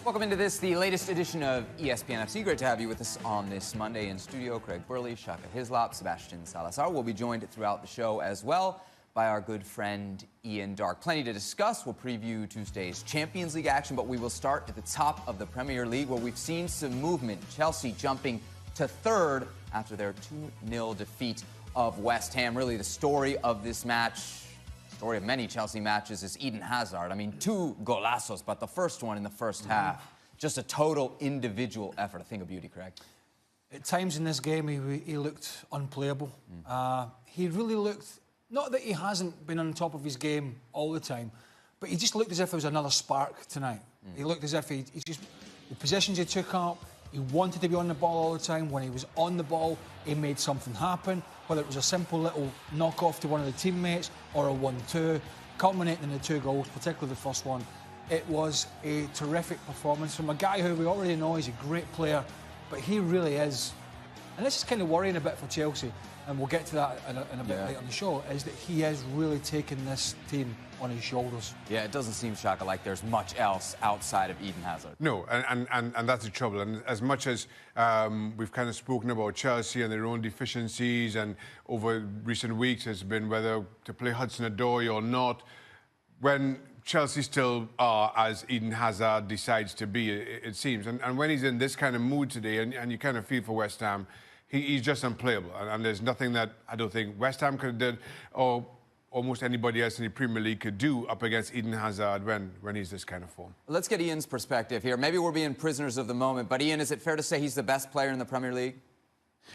Welcome into the latest edition of ESPN FC. Great to have you with us on this Monday in studio. Craig Burley, Shaka Hislop, Sebastian Salazar. We'll be joined throughout the show as well by our good friend Ian Darke. Plenty to discuss. We'll preview Tuesday's Champions League action, but we will start at the top of the Premier League where we've seen some movement. Chelsea jumping to third after their 2-0 defeat of West Ham. Really the story of this match, story of many Chelsea matches, is Eden Hazard. I mean, 2 golazos, but the first one in the first half, just a total individual effort. A thing of beauty, Craig. At times in this game, he looked unplayable. He really looked, not that he hasn't been on top of his game all the time, but he just looked as if there was another spark tonight. He looked as if he just, the positions he took up, he wanted to be on the ball all the time. When he was on the ball, he made something happen, whether it was a simple little knock-off to one of the teammates or a 1-2, culminating in the 2 goals, particularly the first one. It was a terrific performance from a guy who we already know is a great player, but he really is. And this is kind of worrying a bit for Chelsea, and we'll get to that in a bit later on the show, is that he has really taken this team on his shoulders. Yeah, it doesn't seem, Shaka, like there's much else outside of Eden Hazard. No, and that's the trouble. And as much as we've kind of spoken about Chelsea and their own deficiencies, and over recent weeks has been whether to play Hudson-Odoi or not, when Chelsea still are as Eden Hazard decides to be, it seems. And when he's in this kind of mood today, and you kind of feel for West Ham, he's just unplayable. And there's nothing that I don't think West Ham could have done, or almost anybody else in the Premier League could do up against Eden Hazard when he's this kind of form. Let's get Ian's perspective here. Maybe we're being prisoners of the moment, but Ian, is it fair to say he's the best player in the Premier League?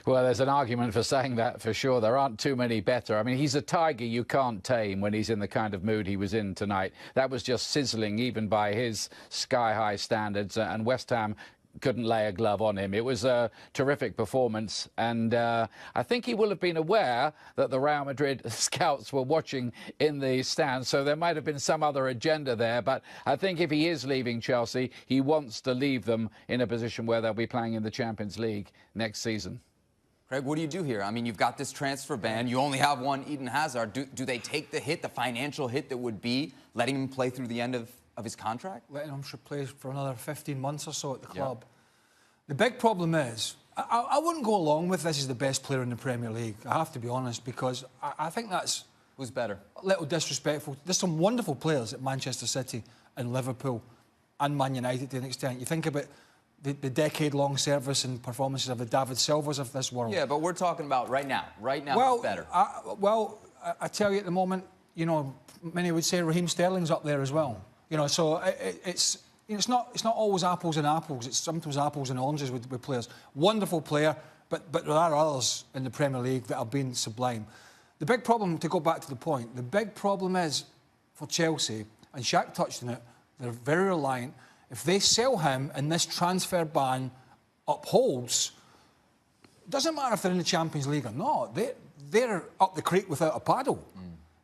Well, there's an argument for saying that for sure. There aren't too many better. I mean, he's a tiger you can't tame when he's in the kind of mood he was in tonight. That was just sizzling, even by his sky-high standards, and West Ham couldn't lay a glove on him. It was a terrific performance, and I think he will have been aware that the Real Madrid scouts were watching in the stands, so there might have been some other agenda there, but I think if he is leaving Chelsea, he wants to leave them in a position where they'll be playing in the Champions League next season. Craig, what do you do here? I mean, you've got this transfer ban. You only have one Eden Hazard. Do they take the hit, the financial hit that would be letting him play through the end of his contract? Letting him play for another 15 months or so at the club. The big problem is, I wouldn't go along with this as the best player in the Premier League. I have to be honest, because I think that's... Who's better? A little disrespectful. There's some wonderful players at Manchester City and Liverpool and Man United to an extent. You think about the decade-long service and performances of the David Silvas of this world. Yeah, but we're talking about right now. Right now, who's better? I tell you at the moment, you know, many would say Raheem Sterling's up there as well. You know, so it's not always apples and apples. It's sometimes apples and oranges with players. Wonderful player, but there are others in the Premier League that have been sublime. The big problem, to go back to the point, the big problem is for Chelsea, and Shaq touched on it, they're very reliant. If they sell him and this transfer ban upholds, it doesn't matter if they're in the Champions League or not, they're up the creek without a paddle.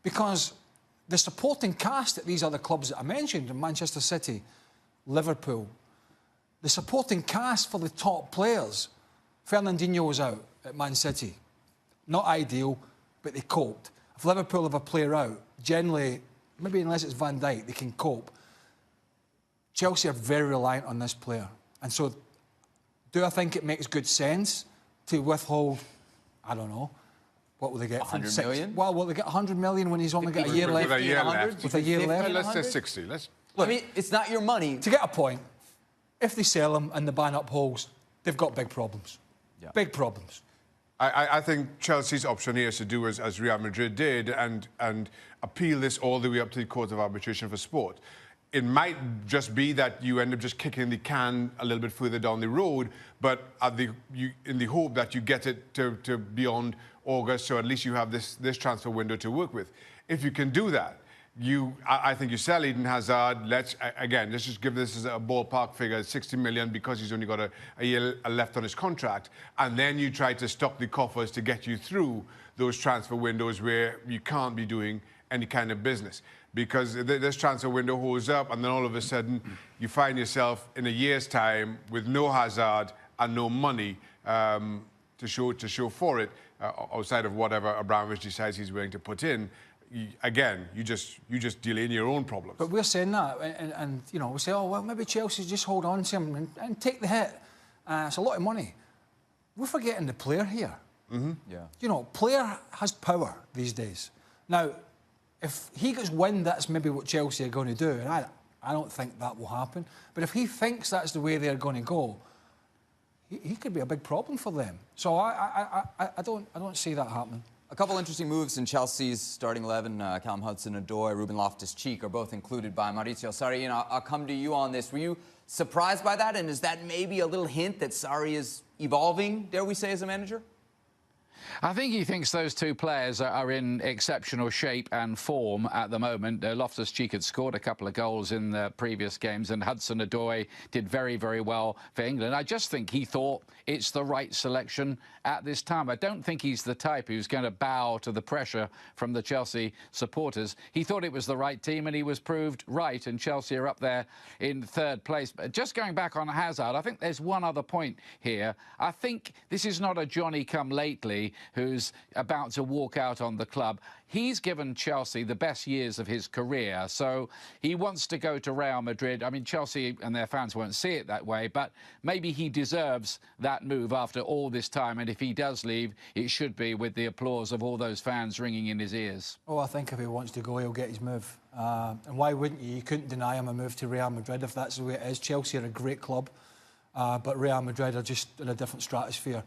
Because the supporting cast at these other clubs that I mentioned, in Manchester City, Liverpool, the supporting cast for the top players, Fernandinho was out at Man City. Not ideal, but they coped. If Liverpool have a player out, generally, maybe unless it's Van Dijk, they can cope. Chelsea are very reliant on this player. And so, do I think it makes good sense to withhold, I don't know, what will they get? 100 million? Well, will they get 100 million when he's only got a year left? With a year left. With a year left? Let's say 60. Look, I mean, it's not your money. To get a point, if they sell him and the ban upholds, they've got big problems. Yeah. Big problems. I think Chelsea's option here is to do as Real Madrid did and appeal this all the way up to the Court of Arbitration for Sport. It might just be that you end up just kicking the can a little bit further down the road, but in the hope that you get it to beyond August, so at least you have this transfer window to work with. If you can do that, I think you sell Eden Hazard. Let's just give this as a ballpark figure, 60 million, because he's only got a year left on his contract, and then you try to stock the coffers to get you through those transfer windows where you can't be doing any kind of business. Because this transfer window holds up, and then all of a sudden you find yourself in a year's time with no Hazard and no money to show for it, outside of whatever Abramovich decides he's willing to put in. again, you just delay your own problems. But we're saying that, and you know, we say, oh well, maybe Chelsea just hold on to him and take the hit. It's a lot of money. We're forgetting the player here. Mm-hmm. Yeah. You know, player has power these days. Now, if he gets wind that's maybe what Chelsea are going to do, and I don't think that will happen. But if he thinks that's the way they're going to go, he could be a big problem for them. So I don't see that happening. A couple interesting moves in Chelsea's starting 11. Callum Hudson-Odoi, Ruben Loftus-Cheek are both included by Maurizio Sarri. And I'll come to you on this. Were you surprised by that? And is that maybe a little hint that Sarri is evolving, dare we say, as a manager? I think he thinks those two players are in exceptional shape and form at the moment. Loftus-Cheek had scored a couple of goals in the previous games, and Hudson-Odoi did very, very well for England. I just think he thought it's the right selection at this time. I don't think he's the type who's going to bow to the pressure from the Chelsea supporters. He thought it was the right team, and he was proved right, and Chelsea are up there in third place. But just going back on Hazard, I think there's one other point here. I think this is not a Johnny-come-lately who's about to walk out on the club. He's given Chelsea the best years of his career, so he wants to go to Real Madrid. I mean, Chelsea and their fans won't see it that way, but maybe he deserves that move after all this time, and if he does leave, it should be with the applause of all those fans ringing in his ears. Oh, I think if he wants to go, he'll get his move. And why wouldn't you? You couldn't deny him a move to Real Madrid if that's the way it is. Chelsea are a great club, but Real Madrid are just in a different stratosphere.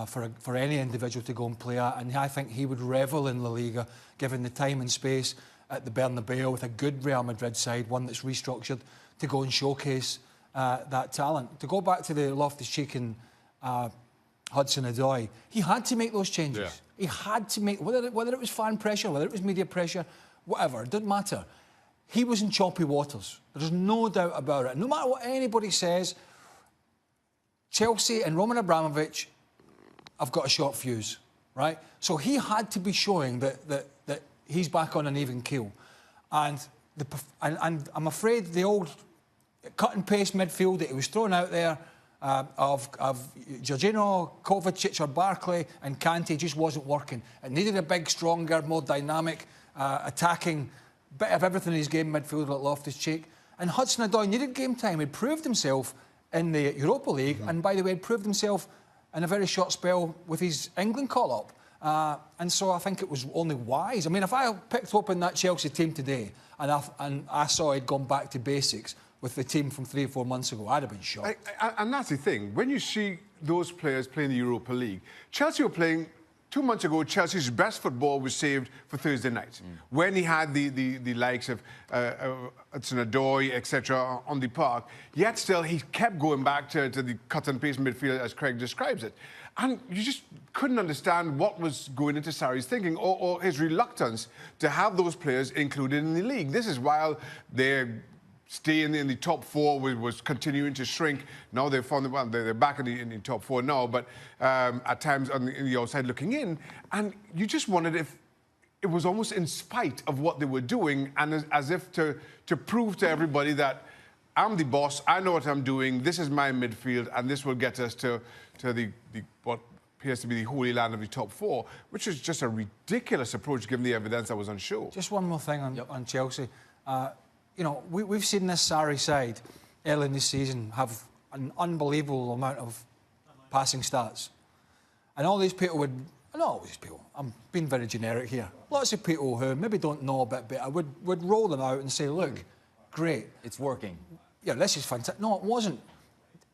For any individual to go and play at, and I think he would revel in La Liga, given the time and space at the Bernabeu with a good Real Madrid side, one that's restructured, to go and showcase that talent. To go back to the Loftus-Cheek and Hudson-Odoi, he had to make those changes. Yeah. He had to make, whether it was fan pressure, whether it was media pressure, whatever, it didn't matter. He was in choppy waters. There's no doubt about it. No matter what anybody says, Chelsea and Roman Abramovich I've got a short fuse, right? So he had to be showing that he's back on an even keel. And I'm afraid the old cut and paste midfield that he was throwing out there of Jorginho, Kovacic or Barkley and Kante just wasn't working. It needed a big, stronger, more dynamic, attacking, bit of everything in his game midfielder like Loftus-Cheek. And Hudson-Odoi needed game time. He proved himself in the Europa League, and by the way, he proved himself in a very short spell with his England call-up. And so I think it was only wise. I mean, if I picked up in that Chelsea team today and I saw he'd gone back to basics with the team from 3 or 4 months ago, I'd have been shocked. And that's the thing. When you see those players playing the Europa League, Chelsea were playing 2 months ago, Chelsea's best football was saved for Thursday night, when he had the likes of Hudson-Odoi, etc., on the park. Yet still, he kept going back to the cut and paste midfield, as Craig describes it. And you just couldn't understand what was going into Sarri's thinking, or his reluctance to have those players included in the league. This is while they're staying in the top 4 was continuing to shrink. Now they've found they're back in the top 4 now, but at times in the outside looking in, and you just wondered if it was almost in spite of what they were doing, and as if to prove to everybody that I'm the boss, I know what I'm doing, this is my midfield, and this will get us to the what appears to be the holy land of the top 4, which is just a ridiculous approach given the evidence that was on show. Just one more thing on Chelsea. You know, we've seen this Sarri side early in this season have an unbelievable amount of passing stats. And all these people not all these people, I'm being very generic here, lots of people who maybe don't know a bit better would roll them out and say, look, great. It's working. Yeah, this is fantastic. No, it wasn't.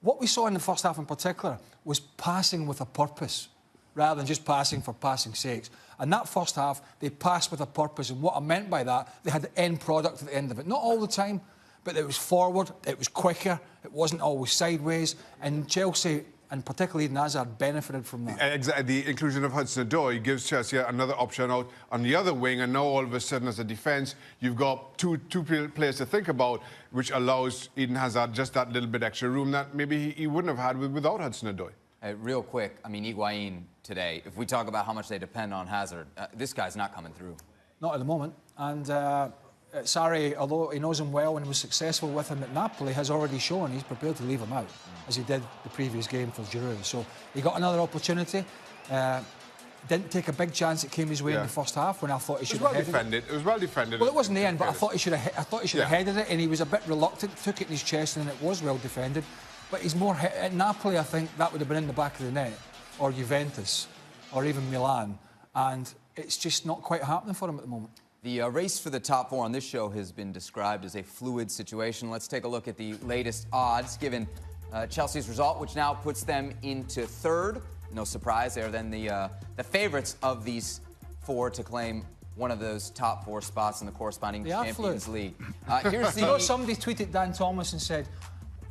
What we saw in the first half in particular was passing with a purpose, rather than just passing for passing's sake. And that first half, they passed with a purpose. And what I meant by that, they had the end product at the end of it. Not all the time, but it was forward, it was quicker, it wasn't always sideways. And Chelsea, and particularly Eden Hazard, benefited from that. Exactly. The inclusion of Hudson-Odoi gives Chelsea another option out on the other wing. And now all of a sudden, as a defence, you've got two players to think about, which allows Eden Hazard just that little bit extra room that maybe he wouldn't have had without Hudson-Odoi. Real quick, I mean, Higuain today, if we talk about how much they depend on Hazard, this guy's not coming through. Not at the moment. And Sarri, although he knows him well and was successful with him at Napoli, has already shown he's prepared to leave him out, as he did the previous game for Giroud. So he got another opportunity. didn't take a big chance that came his way in the first half when I thought he should have headed defended. It was well defended. Well, it wasn't the end, but I thought he should have headed it, and he was a bit reluctant, took it in his chest, and it was well defended. But he's more... At Napoli, I think that would have been in the back of the net, or Juventus, or even Milan, and it's just not quite happening for him at the moment. The race for the top 4 on this show has been described as a fluid situation. Let's take a look at the latest odds, given Chelsea's result, which now puts them into 3rd. No surprise, they're then the favourites of these 4 to claim one of those top 4 spots in the corresponding Champions League. Here's the... You know, somebody tweeted Dan Thomas and said,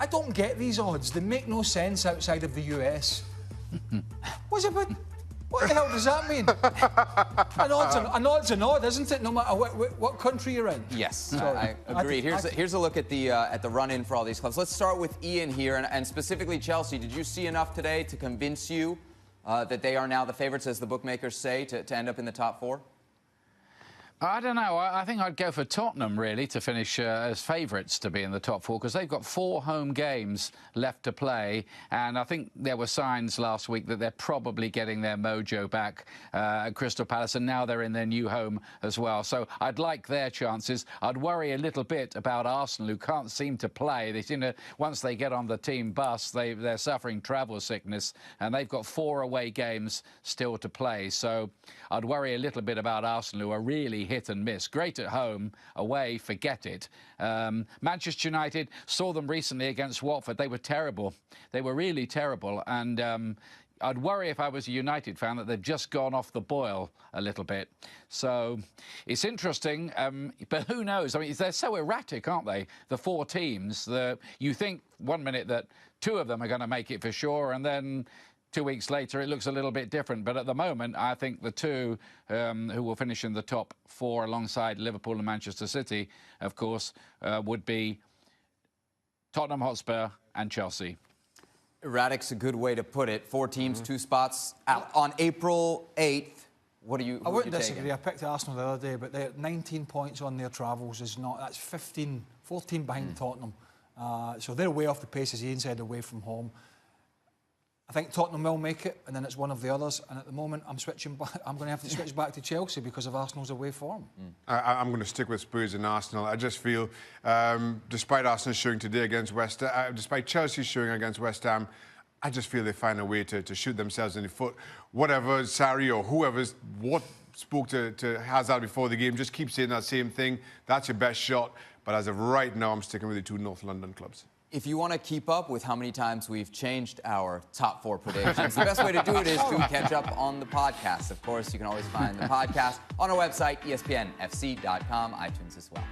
I don't get these odds. They make no sense outside of the US. What's it about? What the hell does that mean? An odd's an odd, isn't it? No matter what country you're in. Yes, I agree. Here's a look at the run-in for all these clubs. Let's start with Ian here, and specifically Chelsea. Did you see enough today to convince you that they are now the favourites, as the bookmakers say, to end up in the top 4? I don't know. I think I'd go for Tottenham, really, to finish as favourites to be in the top 4, because they've got 4 home games left to play, and I think there were signs last week that they're probably getting their mojo back at Crystal Palace, and now they're in their new home as well. So I'd like their chances. I'd worry a little bit about Arsenal, who can't seem to play. They seem to, once they get on the team bus, they're suffering travel sickness, and they've got 4 away games still to play. So I'd worry a little bit about Arsenal, who are really hit and miss. Great at home, away, forget it. Manchester United, saw them recently against Watford. They were terrible. They were really terrible. And I'd worry if I was a United fan that they've just gone off the boil a little bit. So it's interesting, but who knows? I mean, they're so erratic, aren't they? The 4 teams. You think one minute that 2 of them are going to make it for sure, and then 2 weeks later, it looks a little bit different. But at the moment, I think the 2 who will finish in the top 4 alongside Liverpool and Manchester City, of course, would be Tottenham Hotspur and Chelsea. Erratic's a good way to put it. 4 teams, 2 spots out on April 8th. What do you? I wouldn't disagree. I picked Arsenal the other day, but they're 19 points on their travels is not. That's 14 behind Tottenham. So they're way off the pace, as Ian said, away from home. I think Tottenham will make it, and then it's one of the others. And at the moment, I'm switching back. I'm going to have to switch back to Chelsea because of Arsenal's away form. I'm going to stick with Spurs and Arsenal. I just feel, despite Arsenal showing today against despite Chelsea showing against West Ham, I just feel they find a way to shoot themselves in the foot. Whatever Sarri or whoever spoke to Hazard before the game, just keep saying that same thing. That's your best shot. But as of right now, I'm sticking with the 2 North London clubs. If you want to keep up with how many times we've changed our top 4 predictions, the best way to do it is to catch up on the podcast. Of course, you can always find the podcast on our website, ESPNFC.com, iTunes as well.